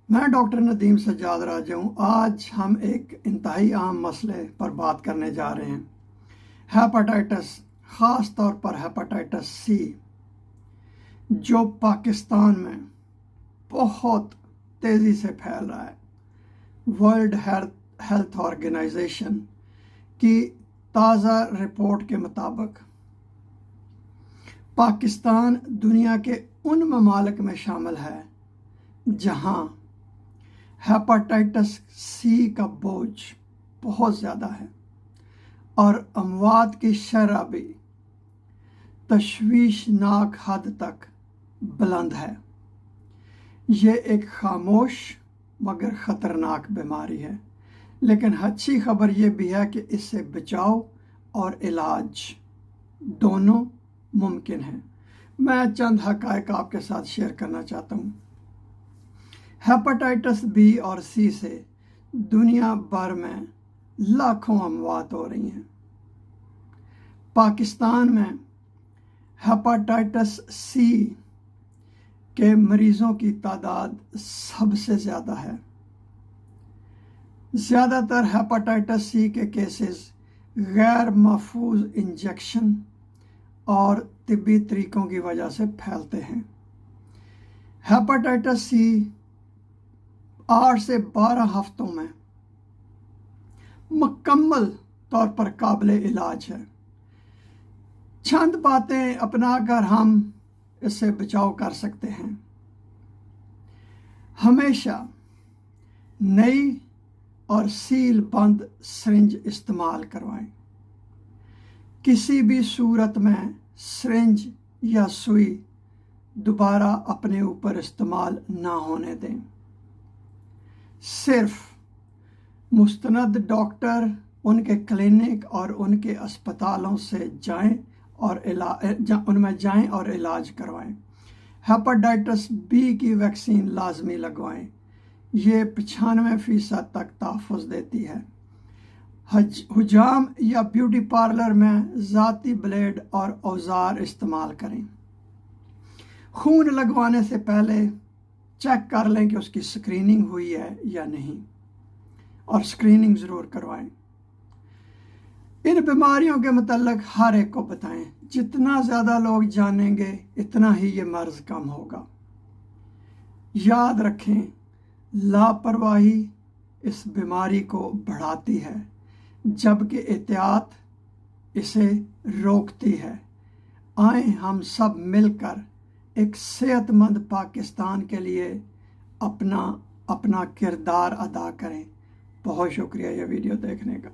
میں ڈاکٹر ندیم سجاد راجہ ہوں۔ آج ہم ایک انتہائی عام مسئلے پر بات کرنے جا رہے ہیں، ہیپاٹائٹس، خاص طور پر ہیپاٹائٹس سی، جو پاکستان میں بہت تیزی سے پھیل رہا ہے۔ ورلڈ ہیلتھ آرگنائزیشن کی تازہ رپورٹ کے مطابق پاکستان دنیا کے ان ممالک میں شامل ہے جہاں ہیپاٹائٹس سی کا بوجھ بہت زیادہ ہے اور اموات کی شرح بھی تشویشناک حد تک بلند ہے۔ یہ ایک خاموش مگر خطرناک بیماری ہے، لیکن اچھی خبر یہ بھی ہے کہ اس سے بچاؤ اور علاج دونوں ممکن ہیں۔ میں چند حقائق آپ کے ساتھ شیئر کرنا چاہتا ہوں۔ ہیپاٹائٹس بی اور سی سے دنیا بھر میں لاکھوں اموات ہو رہی ہیں۔ پاکستان میں ہیپاٹائٹس سی کے مریضوں کی تعداد سب سے زیادہ ہے۔ زیادہ تر ہیپاٹائٹس سی کے کیسز غیر محفوظ انجیکشن اور طبی طریقوں کی وجہ سے پھیلتے ہیں۔ ہیپاٹائٹس سی 8 سے 12 ہفتوں میں مکمل طور پر قابل علاج ہے۔ چند باتیں اپنا کر ہم اس سے بچاؤ کر سکتے ہیں۔ ہمیشہ نئی اور سیل بند سرنج استعمال کروائیں۔ کسی بھی صورت میں سرنج یا سوئی دوبارہ اپنے اوپر استعمال نہ ہونے دیں۔ صرف مستند ڈاکٹر، ان کے کلینک اور ان کے اسپتالوں سے جائیں اور ان میں جائیں اور علاج کروائیں۔ ہیپاٹائٹس بی کی ویکسین لازمی لگوائیں، یہ 95% تک تحفظ دیتی ہے۔ حجام یا بیوٹی پارلر میں ذاتی بلیڈ اور اوزار استعمال کریں۔ خون لگوانے سے پہلے چیک کر لیں کہ اس کی اسکریننگ ہوئی ہے یا نہیں، اور اسکریننگ ضرور کروائیں۔ ان بیماریوں کے متعلق ہر ایک کو بتائیں۔ جتنا زیادہ لوگ جانیں گے اتنا ہی یہ مرض کم ہوگا۔ یاد رکھیں، لاپرواہی اس بیماری کو بڑھاتی ہے جبکہ احتیاط اسے روکتی ہے۔ آئیں ہم سب مل کر ایک صحت مند پاکستان کے لیے اپنا کردار ادا کریں۔ بہت شکریہ یہ ویڈیو دیکھنے کا۔